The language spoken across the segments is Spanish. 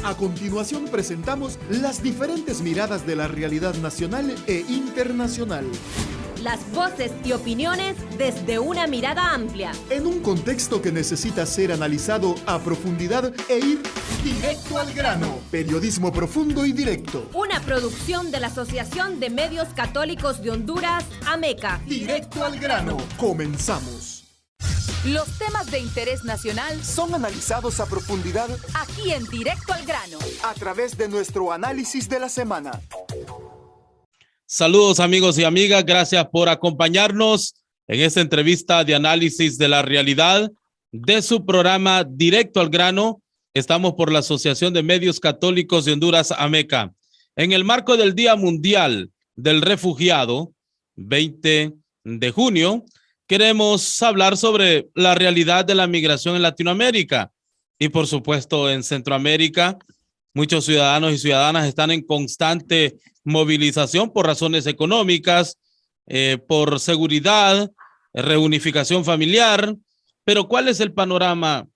A continuación presentamos las diferentes miradas de la realidad nacional e internacional. Las voces y opiniones desde una mirada amplia. En un contexto que necesita ser analizado a profundidad e ir directo al grano. Periodismo profundo y directo. Una producción de la Asociación de Medios Católicos de Honduras, AMECA. Directo al grano. Comenzamos. Los temas de interés nacional son analizados a profundidad aquí en Directo al Grano, a través de nuestro análisis de la semana. Saludos amigos y amigas, gracias por acompañarnos en esta entrevista de análisis de la realidad de su programa Directo al Grano. Estamos por la Asociación de Medios Católicos de Honduras, AMECA. En el marco del Día Mundial del Refugiado, 20 de junio, queremos hablar sobre la realidad de la migración en Latinoamérica y por supuesto en Centroamérica. Muchos ciudadanos y ciudadanas están en constante movilización por razones económicas, por seguridad, reunificación familiar. Pero ¿cuál es el panorama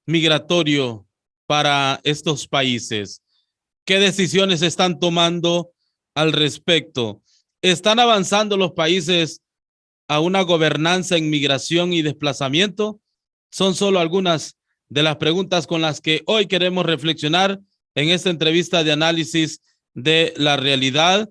migratorio para estos países? ¿Qué decisiones están tomando al respecto? ¿Están avanzando los países a una gobernanza en migración y desplazamiento? Son solo algunas de las preguntas con las que hoy queremos reflexionar en esta entrevista de análisis de la realidad,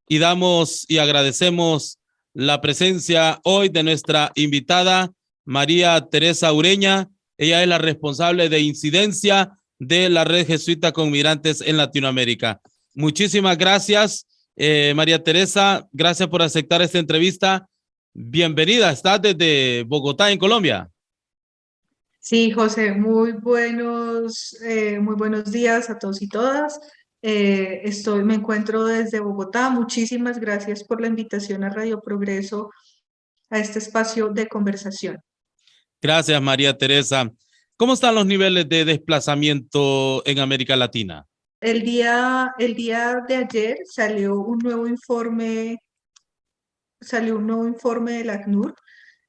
y damos y agradecemos la presencia hoy de nuestra invitada María Teresa Ureña. Ella es la responsable de incidencia de la Red Jesuita con Migrantes en Latinoamérica. Muchísimas gracias, María Teresa. Gracias por aceptar esta entrevista. Bienvenida, estás desde Bogotá, en Colombia. Sí, José, muy buenos días a todos y todas. Me encuentro desde Bogotá. Muchísimas gracias por la invitación a Radio Progreso, a este espacio de conversación. Gracias, María Teresa. ¿Cómo están los niveles de desplazamiento en América Latina? El día de ayer salió un nuevo informe del ACNUR,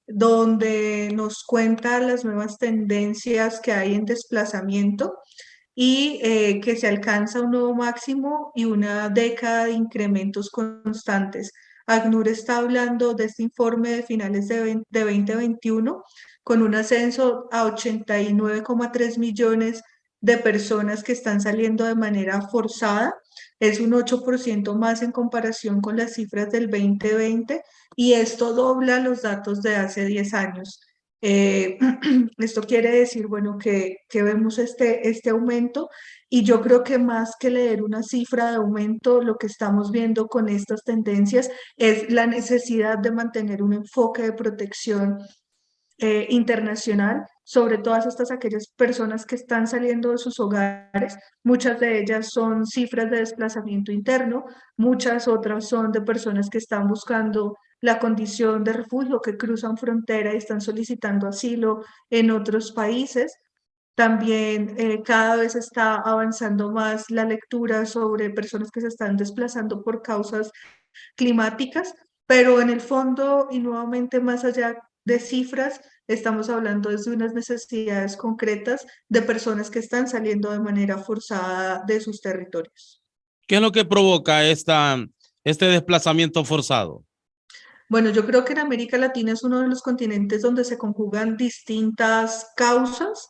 donde nos cuenta las nuevas tendencias que hay en desplazamiento y que se alcanza un nuevo máximo y una década de incrementos constantes. ACNUR está hablando de este informe de finales de 2021 con un ascenso a 89,3 millones de personas que están saliendo de manera forzada. Es un 8% más en comparación con las cifras del 2020 y esto dobla los datos de hace 10 años. Esto quiere decir, bueno, que vemos este aumento, y yo creo que más que leer una cifra de aumento, lo que estamos viendo con estas tendencias es la necesidad de mantener un enfoque de protección internacional sobre aquellas personas que están saliendo de sus hogares. Muchas de ellas son cifras de desplazamiento interno, muchas otras son de personas que están buscando la condición de refugio, que cruzan frontera y están solicitando asilo en otros países. También cada vez está avanzando más la lectura sobre personas que se están desplazando por causas climáticas, pero en el fondo, y nuevamente más allá de cifras, estamos hablando de unas necesidades concretas de personas que están saliendo de manera forzada de sus territorios. ¿Qué es lo que provoca este desplazamiento forzado? Bueno, yo creo que en América Latina es uno de los continentes donde se conjugan distintas causas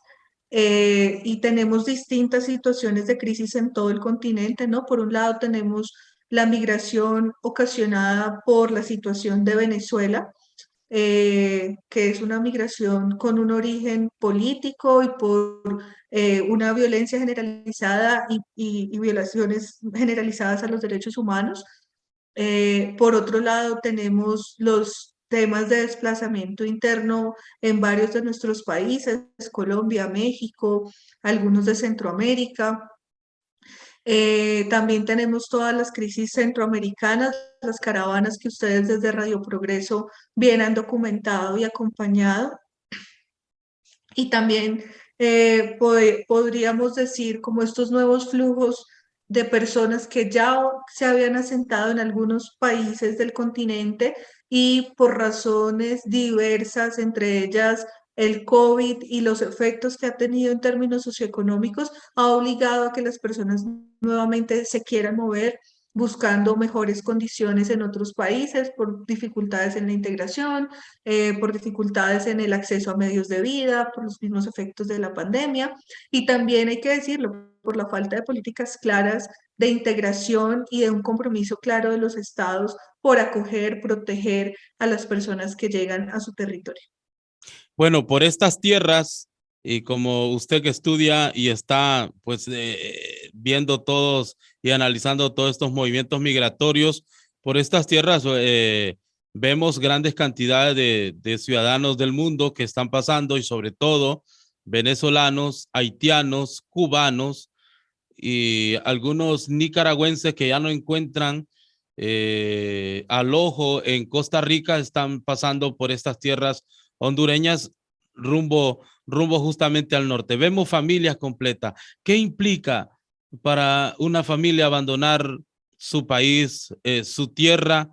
y tenemos distintas situaciones de crisis en todo el continente, ¿no? Por un lado tenemos la migración ocasionada por la situación de Venezuela, que es una migración con un origen político y por una violencia generalizada y violaciones generalizadas a los derechos humanos. Por otro lado, tenemos los temas de desplazamiento interno en varios de nuestros países, Colombia, México, algunos de Centroamérica. También tenemos todas las crisis centroamericanas, las caravanas que ustedes desde Radio Progreso bien han documentado y acompañado. Y también podríamos decir como estos nuevos flujos de personas que ya se habían asentado en algunos países del continente y por razones diversas, entre ellas el COVID y los efectos que ha tenido en términos socioeconómicos ha obligado a que las personas nuevamente se quieran mover buscando mejores condiciones en otros países por dificultades en la integración, por dificultades en el acceso a medios de vida, por los mismos efectos de la pandemia y también hay que decirlo, por la falta de políticas claras de integración y de un compromiso claro de los estados por acoger, proteger a las personas que llegan a su territorio. Bueno, por estas tierras, y como usted que estudia y está pues viendo todos y analizando todos estos movimientos migratorios, por estas tierras vemos grandes cantidades de ciudadanos del mundo que están pasando y sobre todo venezolanos, haitianos, cubanos y algunos nicaragüenses que ya no encuentran alojo en Costa Rica, están pasando por estas tierras hondureñas rumbo justamente al norte. Vemos familias completas. ¿Qué implica para una familia abandonar su país, su tierra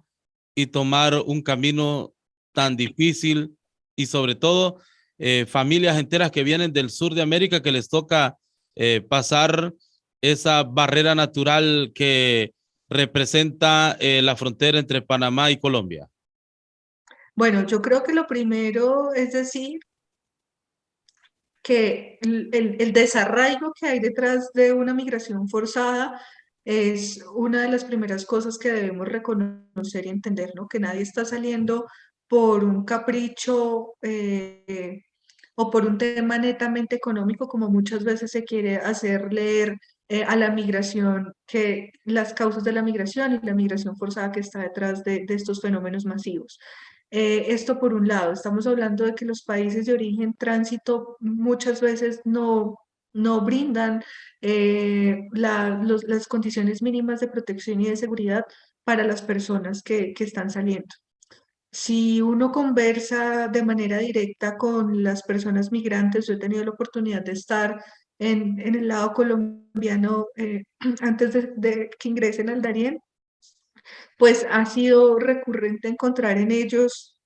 y tomar un camino tan difícil? Y sobre todo, familias enteras que vienen del sur de América que les toca pasar esa barrera natural que representa la frontera entre Panamá y Colombia. Bueno, yo creo que lo primero es decir que el desarraigo que hay detrás de una migración forzada es una de las primeras cosas que debemos reconocer y entender, ¿no? Que nadie está saliendo por un capricho o por un tema netamente económico, como muchas veces se quiere hacer leer a la migración, que las causas de la migración y la migración forzada que está detrás de estos fenómenos masivos. Esto por un lado, estamos hablando de que los países de origen tránsito muchas veces no brindan las condiciones mínimas de protección y de seguridad para las personas que están saliendo. Si uno conversa de manera directa con las personas migrantes, yo he tenido la oportunidad de estar en el lado colombiano antes de que ingresen al Darién, pues ha sido recurrente encontrar en ellos,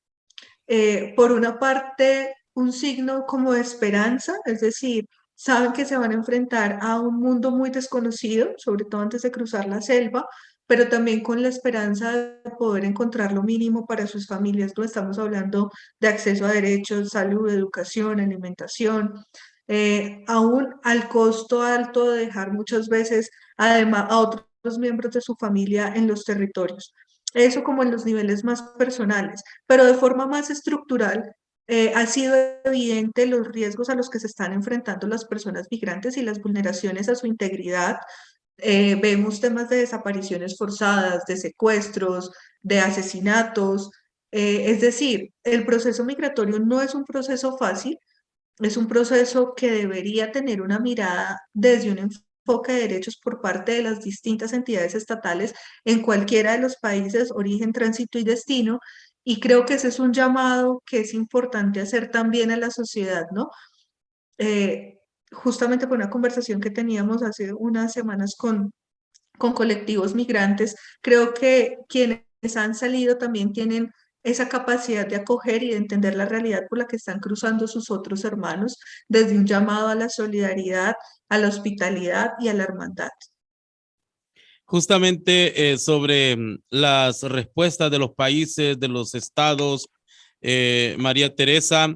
por una parte, un signo como de esperanza, es decir, saben que se van a enfrentar a un mundo muy desconocido, sobre todo antes de cruzar la selva, pero también con la esperanza de poder encontrar lo mínimo para sus familias. No estamos hablando de acceso a derechos, salud, educación, alimentación, aún al costo alto de dejar muchas veces además a otros miembros de su familia en los territorios. Eso como en los niveles más personales, pero de forma más estructural, ha sido evidente los riesgos a los que se están enfrentando las personas migrantes y las vulneraciones a su integridad. Vemos temas de desapariciones forzadas, de secuestros, de asesinatos. Es decir, el proceso migratorio no es un proceso fácil, es un proceso que debería tener una mirada desde un enfoque de derechos por parte de las distintas entidades estatales en cualquiera de los países, origen, tránsito y destino. Y creo que ese es un llamado que es importante hacer también a la sociedad, ¿no? Justamente por una conversación que teníamos hace unas semanas con colectivos migrantes, creo que quienes han salido también tienen esa capacidad de acoger y de entender la realidad por la que están cruzando sus otros hermanos, desde un llamado a la solidaridad, a la hospitalidad y a la hermandad. Justamente sobre las respuestas de los países, de los estados, María Teresa,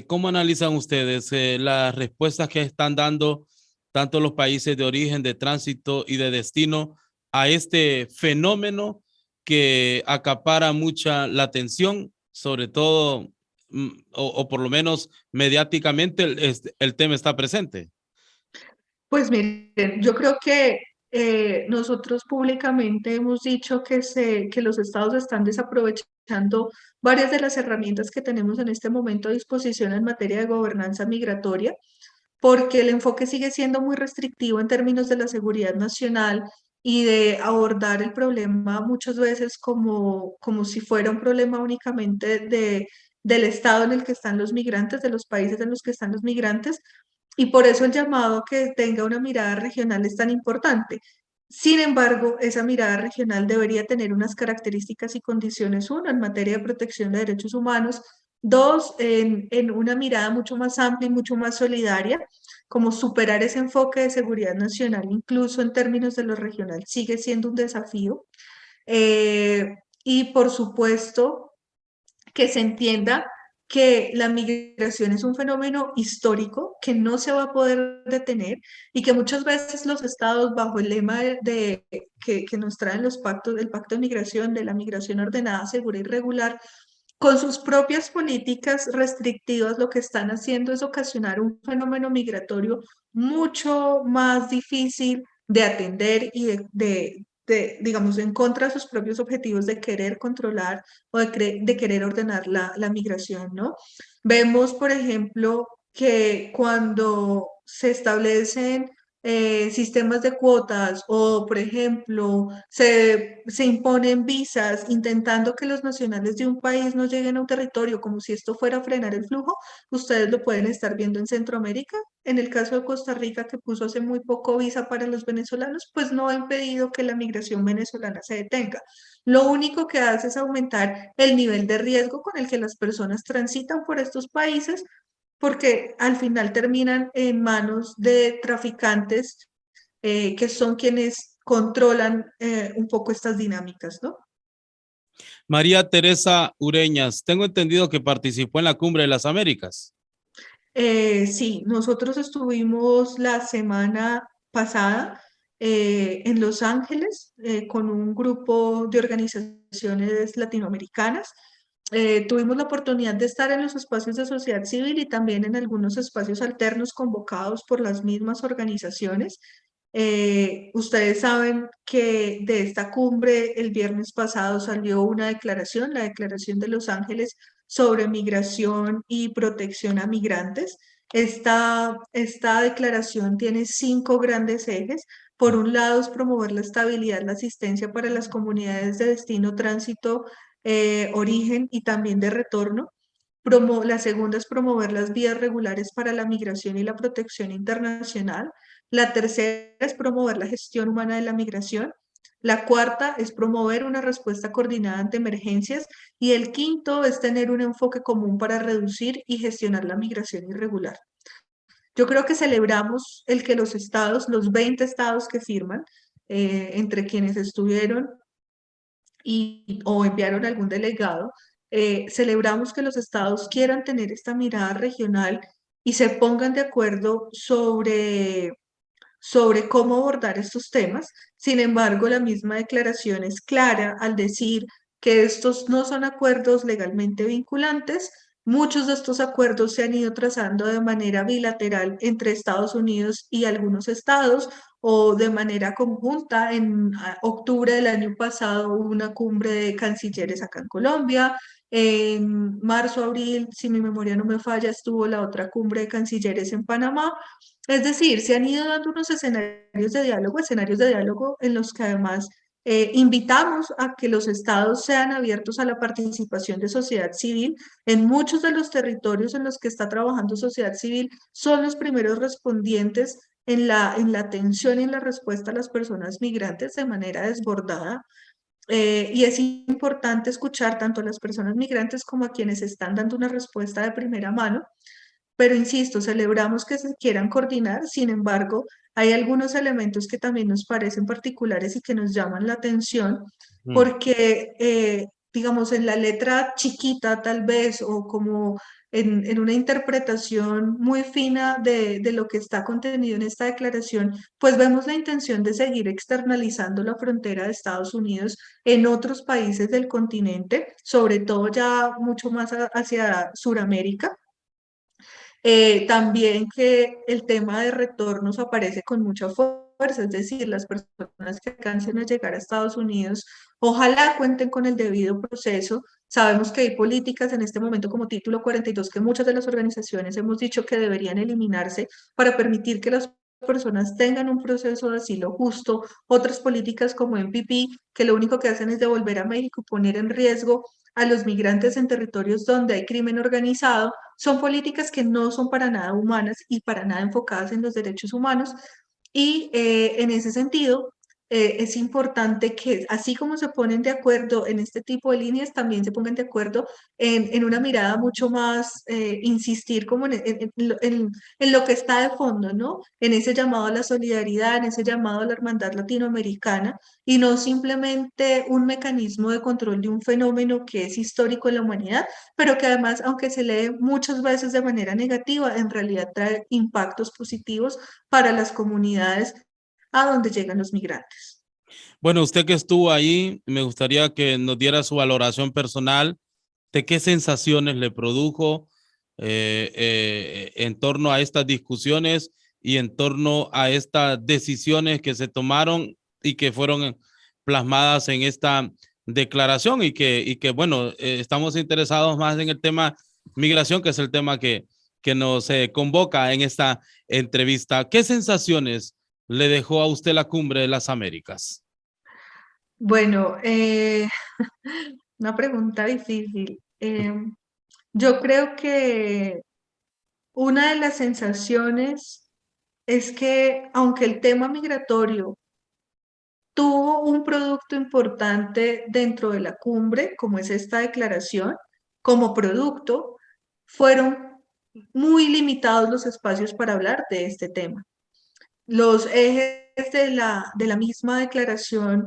¿cómo analizan ustedes las respuestas que están dando tanto los países de origen, de tránsito y de destino a este fenómeno que acapara mucha la atención, sobre todo, o por lo menos mediáticamente el tema está presente? Pues miren, yo creo que nosotros públicamente hemos dicho que los estados están desaprovechando varias de las herramientas que tenemos en este momento a disposición en materia de gobernanza migratoria, porque el enfoque sigue siendo muy restrictivo en términos de la seguridad nacional y de abordar el problema muchas veces como si fuera un problema únicamente del estado en el que están los migrantes, de los países en los que están los migrantes, y por eso el llamado a que tenga una mirada regional es tan importante. Sin embargo, esa mirada regional debería tener unas características y condiciones, uno, en materia de protección de derechos humanos, Dos, en una mirada mucho más amplia y mucho más solidaria, como superar ese enfoque de seguridad nacional, incluso en términos de lo regional, sigue siendo un desafío. Eh, y por supuesto, que se entienda que la migración es un fenómeno histórico que no se va a poder detener y que muchas veces los estados bajo el lema que nos traen los pactos, el pacto de migración, de la migración ordenada, segura y regular, con sus propias políticas restrictivas lo que están haciendo es ocasionar un fenómeno migratorio mucho más difícil de atender y digamos, en contra de sus propios objetivos de querer controlar o de querer ordenar la migración, ¿no? Vemos, por ejemplo, que cuando se establecen sistemas de cuotas o, por ejemplo, se imponen visas intentando que los nacionales de un país no lleguen a un territorio como si esto fuera a frenar el flujo, ustedes lo pueden estar viendo en Centroamérica. En el caso de Costa Rica, que puso hace muy poco visa para los venezolanos, pues no ha impedido que la migración venezolana se detenga. Lo único que hace es aumentar el nivel de riesgo con el que las personas transitan por estos países porque al final terminan en manos de traficantes que son quienes controlan un poco estas dinámicas, ¿no? María Teresa Ureñas, tengo entendido que participó en la Cumbre de las Américas. Sí, nosotros estuvimos la semana pasada en Los Ángeles con un grupo de organizaciones latinoamericanas. Tuvimos la oportunidad de estar en los espacios de sociedad civil y también en algunos espacios alternos convocados por las mismas organizaciones. Ustedes saben que de esta cumbre el viernes pasado salió una declaración, la Declaración de Los Ángeles sobre migración y protección a migrantes. Esta declaración tiene 5 grandes ejes. Por un lado es promover la estabilidad, la asistencia para las comunidades de destino, tránsito, origen y también de retorno. La segunda es promover las vías regulares para la migración y la protección internacional. La tercera es promover la gestión humana de la migración. La cuarta es promover una respuesta coordinada ante emergencias. Y el quinto es tener un enfoque común para reducir y gestionar la migración irregular. Yo creo que celebramos el que los estados, los 20 estados que firman, entre quienes estuvieron o enviaron algún delegado, celebramos que los estados quieran tener esta mirada regional y se pongan de acuerdo sobre cómo abordar estos temas. Sin embargo, la misma declaración es clara al decir que estos no son acuerdos legalmente vinculantes. Muchos de estos acuerdos se han ido trazando de manera bilateral entre Estados Unidos y algunos estados o de manera conjunta. En octubre del año pasado hubo una cumbre de cancilleres acá en Colombia. En marzo, abril, si mi memoria no me falla, estuvo la otra cumbre de cancilleres en Panamá. Es decir, se han ido dando unos escenarios de diálogo en los que además invitamos a que los estados sean abiertos a la participación de sociedad civil. En muchos de los territorios en los que está trabajando sociedad civil son los primeros respondientes en la atención y en la respuesta a las personas migrantes de manera desbordada. Y es importante escuchar tanto a las personas migrantes como a quienes están dando una respuesta de primera mano. Pero insisto, celebramos que se quieran coordinar, sin embargo, hay algunos elementos que también nos parecen particulares y que nos llaman la atención, porque, digamos, en la letra chiquita tal vez, o como en una interpretación muy fina de lo que está contenido en esta declaración, pues vemos la intención de seguir externalizando la frontera de Estados Unidos en otros países del continente, sobre todo ya mucho más hacia Sudamérica. También que el tema de retornos aparece con mucha fuerza, es decir, las personas que alcancen a llegar a Estados Unidos, ojalá cuenten con el debido proceso. Sabemos que hay políticas en este momento como Título 42 que muchas de las organizaciones hemos dicho que deberían eliminarse para permitir que las personas tengan un proceso de asilo justo, otras políticas como MPP, que lo único que hacen es devolver a México y poner en riesgo a los migrantes en territorios donde hay crimen organizado. Son políticas que no son para nada humanas y para nada enfocadas en los derechos humanos. Y en ese sentido, es importante que, así como se ponen de acuerdo en este tipo de líneas, también se pongan de acuerdo en una mirada mucho más, insistir como en lo que está de fondo, ¿no? En ese llamado a la solidaridad, en ese llamado a la hermandad latinoamericana, y no simplemente un mecanismo de control de un fenómeno que es histórico en la humanidad, pero que además, aunque se lee muchas veces de manera negativa, en realidad trae impactos positivos para las comunidades a donde llegan los migrantes. Bueno, usted que estuvo ahí, me gustaría que nos diera su valoración personal de qué sensaciones le produjo en torno a estas discusiones y en torno a estas decisiones que se tomaron y que fueron plasmadas en esta declaración y que bueno, estamos interesados más en el tema migración, que es el tema que nos convoca en esta entrevista. ¿Qué sensaciones le dejó a usted la Cumbre de las Américas? Bueno, una pregunta difícil. Yo creo que una de las sensaciones es que aunque el tema migratorio tuvo un producto importante dentro de la cumbre, como es esta declaración, como producto, fueron muy limitados los espacios para hablar de este tema. Los ejes de la misma declaración,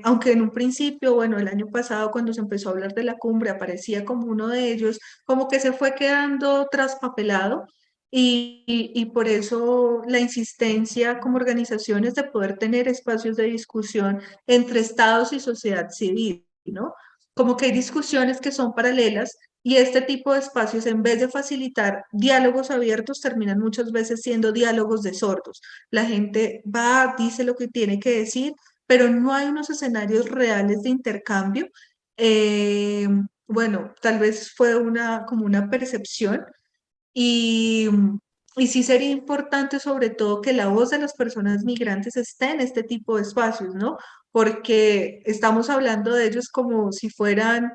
aunque en un principio, bueno, el año pasado cuando se empezó a hablar de la cumbre aparecía como uno de ellos, como que se fue quedando traspapelado y por eso la insistencia como organizaciones de poder tener espacios de discusión entre estados y sociedad civil, ¿no? Como que hay discusiones que son paralelas y este tipo de espacios, en vez de facilitar diálogos abiertos, terminan muchas veces siendo diálogos de sordos. La gente va, dice lo que tiene que decir, pero no hay unos escenarios reales de intercambio. Eh, bueno, tal vez fue como una percepción y, y sí sería importante sobre todo que la voz de las personas migrantes esté en este tipo de espacios, ¿no? Porque estamos hablando de ellos como si fueran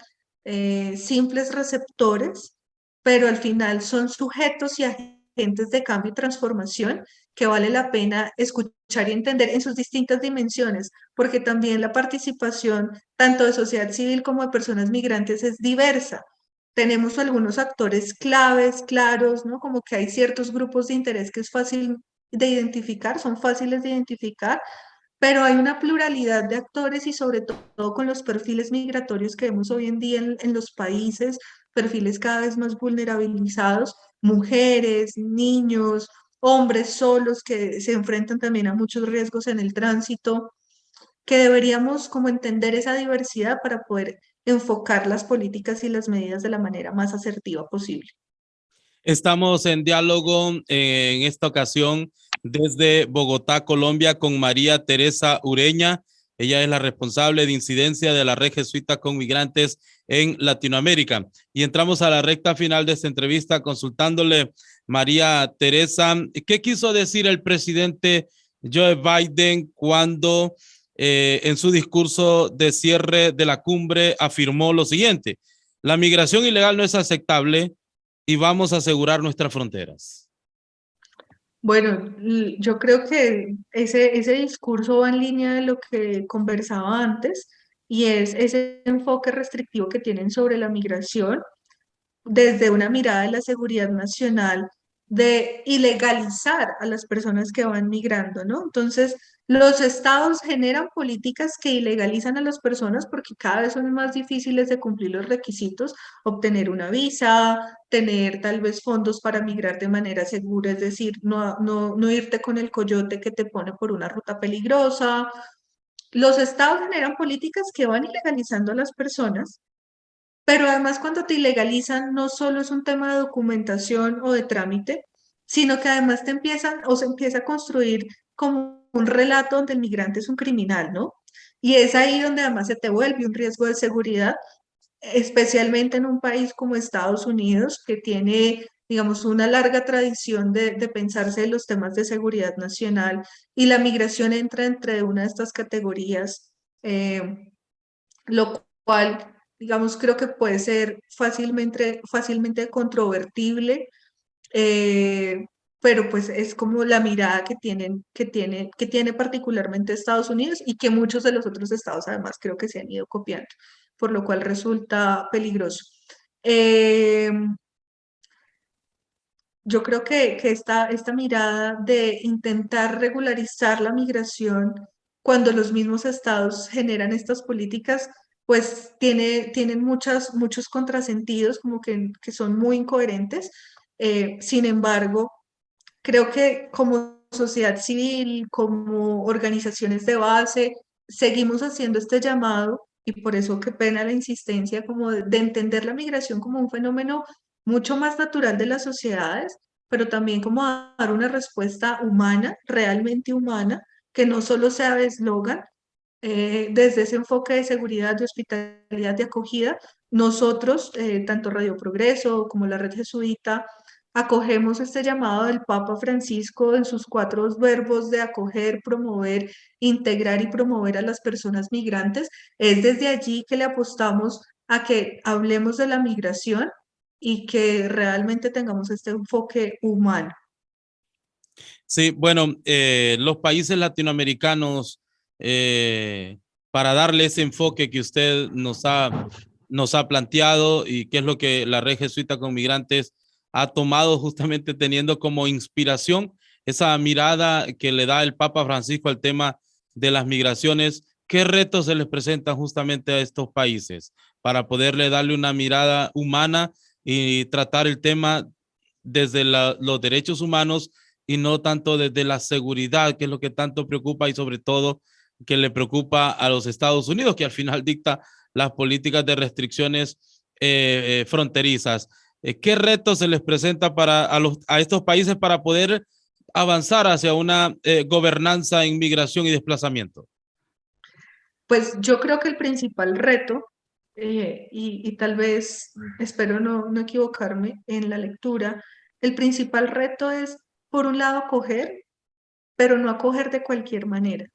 simples receptores, pero al final son sujetos y agentes de cambio y transformación que vale la pena escuchar y entender en sus distintas dimensiones, porque también la participación tanto de sociedad civil como de personas migrantes es diversa. Tenemos algunos actores claves, claros, ¿no? Como que hay ciertos grupos de interés que es fácil de identificar, son fáciles de identificar, pero hay una pluralidad de actores y sobre todo con los perfiles migratorios que vemos hoy en día en los países, perfiles cada vez más vulnerabilizados, mujeres, niños, hombres solos que se enfrentan también a muchos riesgos en el tránsito, que deberíamos como entender esa diversidad para poder enfocar las políticas y las medidas de la manera más asertiva posible. Estamos en diálogo en esta ocasión desde Bogotá, Colombia, con María Teresa Ureña. Ella es la responsable de incidencia de la Red Jesuita con Migrantes en Latinoamérica. Y entramos a la recta final de esta entrevista consultándole, María Teresa, ¿qué quiso decir el presidente Joe Biden cuando en su discurso de cierre de la cumbre afirmó lo siguiente: la migración ilegal no es aceptable y vamos a asegurar nuestras fronteras? Bueno, yo creo que ese discurso va en línea de lo que conversaba antes y es ese enfoque restrictivo que tienen sobre la migración desde una mirada de la seguridad nacional, de ilegalizar a las personas que van migrando, ¿no? Entonces, los estados generan políticas que ilegalizan a las personas porque cada vez son más difíciles de cumplir los requisitos, obtener una visa, tener tal vez fondos para migrar de manera segura, es decir, no irte con el coyote que te pone por una ruta peligrosa. Los estados generan políticas que van ilegalizando a las personas, pero además cuando te ilegalizan no solo es un tema de documentación o de trámite, sino que además te empiezan o se empieza a construir como un relato donde el migrante es un criminal, ¿no? Y es ahí donde además se te vuelve un riesgo de seguridad, especialmente en un país como Estados Unidos, que tiene, digamos, una larga tradición de pensarse en los temas de seguridad nacional y la migración entra entre una de estas categorías, lo cual, digamos, creo que puede ser fácilmente controvertible, eh, pero pues es como la mirada que tiene particularmente Estados Unidos y que muchos de los otros estados además creo que se han ido copiando, por lo cual resulta peligroso. Eh, yo creo que esta mirada de intentar regularizar la migración cuando los mismos estados generan estas políticas, pues tienen muchos contrasentidos, como que son muy incoherentes. Sin embargo, creo que como sociedad civil, como organizaciones de base, seguimos haciendo este llamado y por eso qué pena la insistencia como de entender la migración como un fenómeno mucho más natural de las sociedades, pero también como a dar una respuesta humana, realmente humana, que no solo sea de eslogan, desde ese enfoque de seguridad, de hospitalidad, de acogida, nosotros, tanto Radio Progreso como la Red Jesuita, acogemos este llamado del Papa Francisco en sus 4 verbos de acoger, promover, integrar y promover a las personas migrantes. Es desde allí que le apostamos a que hablemos de la migración y que realmente tengamos este enfoque humano. Sí, bueno, los países latinoamericanos, para darle ese enfoque que usted nos ha planteado y qué es lo que la Red Jesuita con Migrantes ha tomado justamente teniendo como inspiración esa mirada que le da el Papa Francisco al tema de las migraciones. ¿Qué retos se les presentan justamente a estos países para poderle darle una mirada humana y tratar el tema desde los derechos humanos y no tanto desde la seguridad, que es lo que tanto preocupa y sobre todo que le preocupa a los Estados Unidos, que al final dicta las políticas de restricciones fronterizas? ¿Qué retos se les presenta a estos países para poder avanzar hacia una gobernanza en migración y desplazamiento? Pues yo creo que el principal reto, y tal vez espero no equivocarme en la lectura, el principal reto es, por un lado, acoger, pero no acoger de cualquier manera.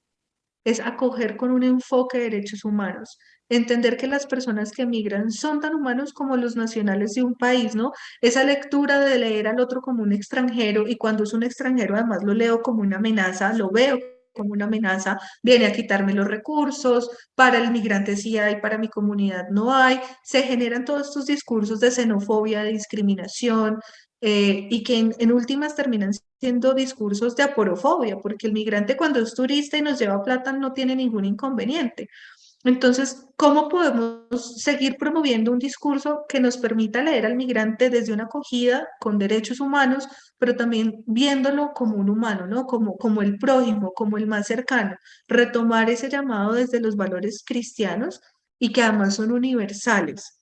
Es acoger con un enfoque de derechos humanos, entender que las personas que migran son tan humanos como los nacionales de un país, ¿no? Esa lectura de leer al otro como un extranjero y cuando es un extranjero además lo leo como una amenaza, lo veo como una amenaza, viene a quitarme los recursos, para el migrante sí hay, para mi comunidad no hay, se generan todos estos discursos de xenofobia, de discriminación, y que en últimas terminan siendo discursos de aporofobia, porque el migrante cuando es turista y nos lleva plata no tiene ningún inconveniente. Entonces, ¿cómo podemos seguir promoviendo un discurso que nos permita leer al migrante desde una acogida con derechos humanos, pero también viéndolo como un humano, ¿no? Como el prójimo, como el más cercano, retomar ese llamado desde los valores cristianos y que además son universales?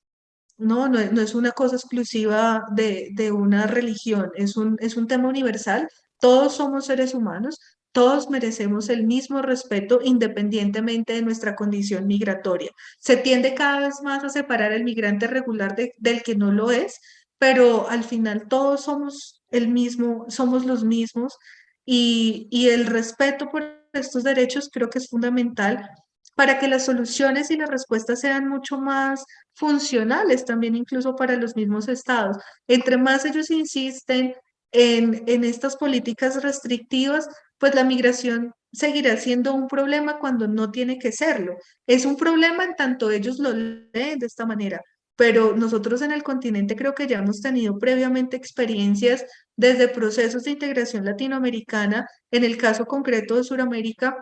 No es una cosa exclusiva de una religión, es un tema universal. Todos somos seres humanos, todos merecemos el mismo respeto independientemente de nuestra condición migratoria. Se tiende cada vez más a separar el migrante regular del que no lo es, pero al final todos somos el mismo, somos los mismos y el respeto por estos derechos creo que es fundamental para que las soluciones y las respuestas sean mucho más funcionales también incluso para los mismos estados. Entre más ellos insisten en estas políticas restrictivas, pues la migración seguirá siendo un problema cuando no tiene que serlo. Es un problema en tanto ellos lo leen de esta manera, pero nosotros en el continente creo que ya hemos tenido previamente experiencias desde procesos de integración latinoamericana, en el caso concreto de Sudamérica,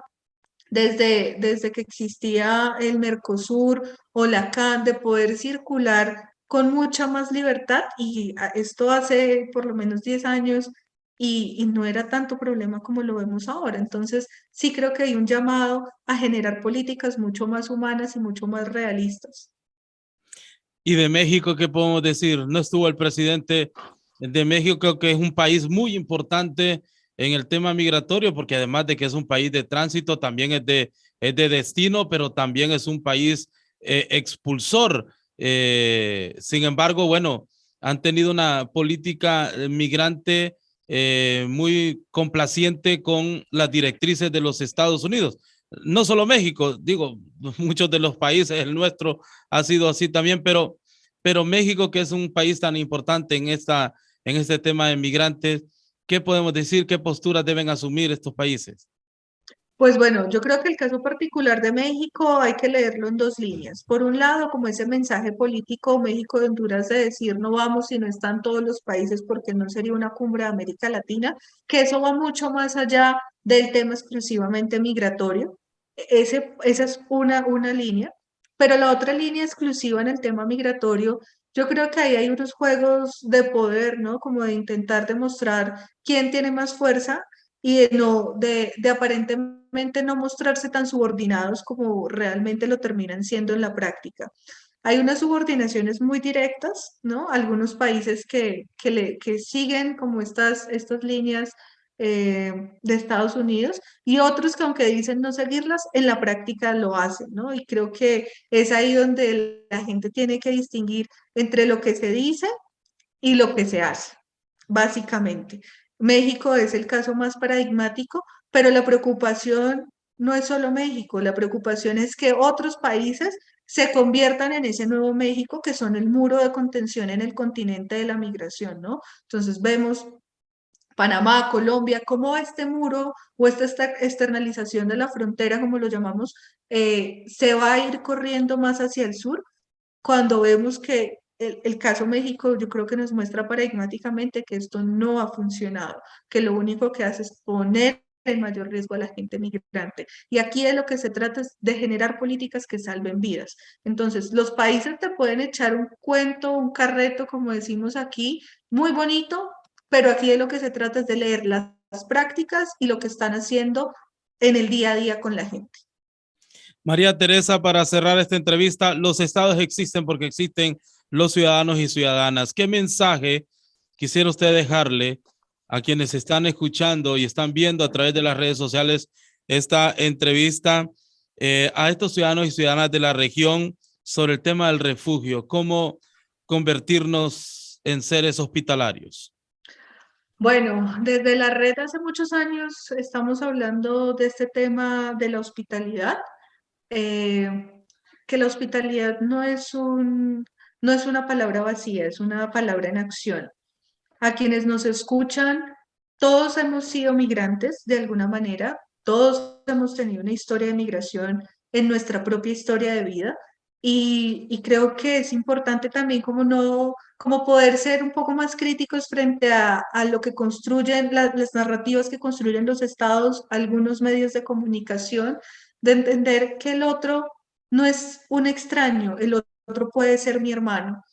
desde que existía el Mercosur o la CAN, de poder circular con mucha más libertad y esto hace por lo menos 10 años y no era tanto problema como lo vemos ahora. Entonces, sí creo que hay un llamado a generar políticas mucho más humanas y mucho más realistas. Y de México, ¿qué podemos decir? No estuvo el presidente de México, creo que es un país muy importante en el tema migratorio, porque además de que es un país de tránsito, también es de destino, pero también es un país expulsor. Sin embargo, bueno, han tenido una política migrante muy complaciente con las directrices de los Estados Unidos. No solo México, digo, muchos de los países, el nuestro ha sido así también, pero México, que es un país tan importante en este tema de migrantes, ¿qué podemos decir? ¿Qué posturas deben asumir estos países? Pues bueno, yo creo que el caso particular de México hay que leerlo en dos líneas. Por un lado, como ese mensaje político México de Honduras de decir no vamos si no están todos los países porque no sería una cumbre de América Latina, que eso va mucho más allá del tema exclusivamente migratorio. Esa es una línea, pero la otra línea exclusiva en el tema migratorio, yo creo que ahí hay unos juegos de poder, ¿no? Como de intentar demostrar quién tiene más fuerza y de aparentemente no mostrarse tan subordinados como realmente lo terminan siendo en la práctica. Hay unas subordinaciones muy directas, ¿no? Algunos países que siguen como estas líneas de Estados Unidos y otros que aunque dicen no seguirlas, en la práctica lo hacen, ¿no? Y creo que es ahí donde la gente tiene que distinguir entre lo que se dice y lo que se hace, básicamente. México es el caso más paradigmático, pero la preocupación no es solo México, la preocupación es que otros países se conviertan en ese nuevo México que son el muro de contención en el continente de la migración, ¿no? Entonces vemos Panamá, Colombia, cómo este muro o esta externalización de la frontera, como lo llamamos, se va a ir corriendo más hacia el sur, cuando vemos que el caso México yo creo que nos muestra paradigmáticamente que esto no ha funcionado, que lo único que hace es poner en mayor riesgo a la gente migrante. Y aquí de lo que se trata es de generar políticas que salven vidas. Entonces, los países te pueden echar un cuento, un carreto, como decimos aquí, muy bonito, pero aquí de lo que se trata es de leer las prácticas y lo que están haciendo en el día a día con la gente. María Teresa, para cerrar esta entrevista, los estados existen porque existen los ciudadanos y ciudadanas. ¿Qué mensaje quisiera usted dejarle a quienes están escuchando y están viendo a través de las redes sociales esta entrevista a estos ciudadanos y ciudadanas de la región sobre el tema del refugio? ¿Cómo convertirnos en seres hospitalarios? Bueno, desde la red hace muchos años estamos hablando de este tema de la hospitalidad, que la hospitalidad no es una palabra vacía, es una palabra en acción. A quienes nos escuchan, todos hemos sido migrantes de alguna manera, todos hemos tenido una historia de migración en nuestra propia historia de vida y creo que es importante también como poder ser un poco más críticos frente a lo que construyen las narrativas que construyen los estados, algunos medios de comunicación, de entender que el otro no es un extraño, el otro puede ser mi hermano,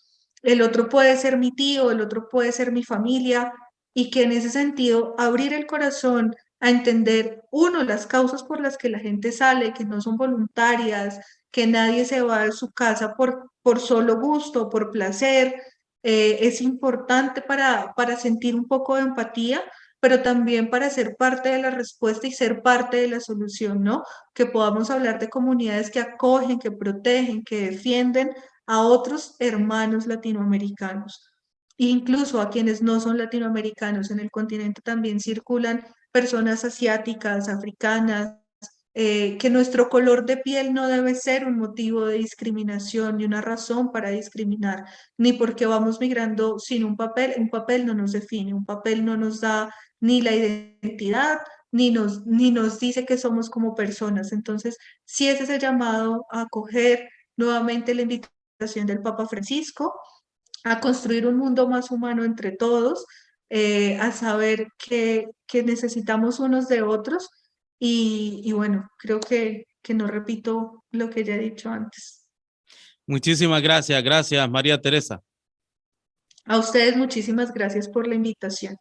el otro puede ser mi tío, el otro puede ser mi familia, y que en ese sentido abrir el corazón a entender, uno, las causas por las que la gente sale, que no son voluntarias, que nadie se va de su casa por solo gusto, por placer, es importante para sentir un poco de empatía, pero también para ser parte de la respuesta y ser parte de la solución, ¿no? Que podamos hablar de comunidades que acogen, que protegen, que defienden a otros hermanos latinoamericanos. Incluso a quienes no son latinoamericanos, en el continente también circulan personas asiáticas, africanas, que nuestro color de piel no debe ser un motivo de discriminación ni una razón para discriminar, ni porque vamos migrando sin un papel no nos define, un papel no nos da ni la identidad, ni nos dice que somos como personas. Entonces, sí es ese llamado a acoger nuevamente la invitación del Papa Francisco, a construir un mundo más humano entre todos, a saber que necesitamos unos de otros y bueno, creo que no repito lo que ya he dicho antes. Muchísimas gracias. Gracias, María Teresa. A ustedes muchísimas gracias por la invitación.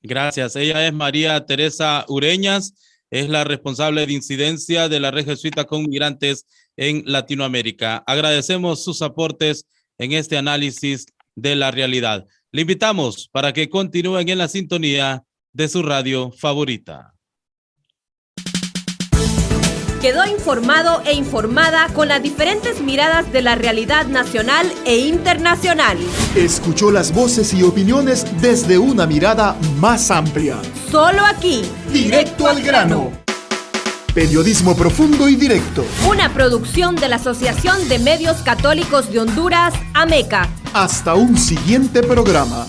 Gracias. Ella es María Teresa Ureñas, es la responsable de incidencia de la Red Jesuita con Migrantes en Latinoamérica. Agradecemos sus aportes en este análisis de la realidad. Le invitamos para que continúen en la sintonía de su radio favorita. Quedó informado e informada con las diferentes miradas de la realidad nacional e internacional. Escuchó las voces y opiniones desde una mirada más amplia. Solo aquí. Directo al grano. Periodismo profundo y directo. Una producción de la Asociación de Medios Católicos de Honduras, AMECA. Hasta un siguiente programa.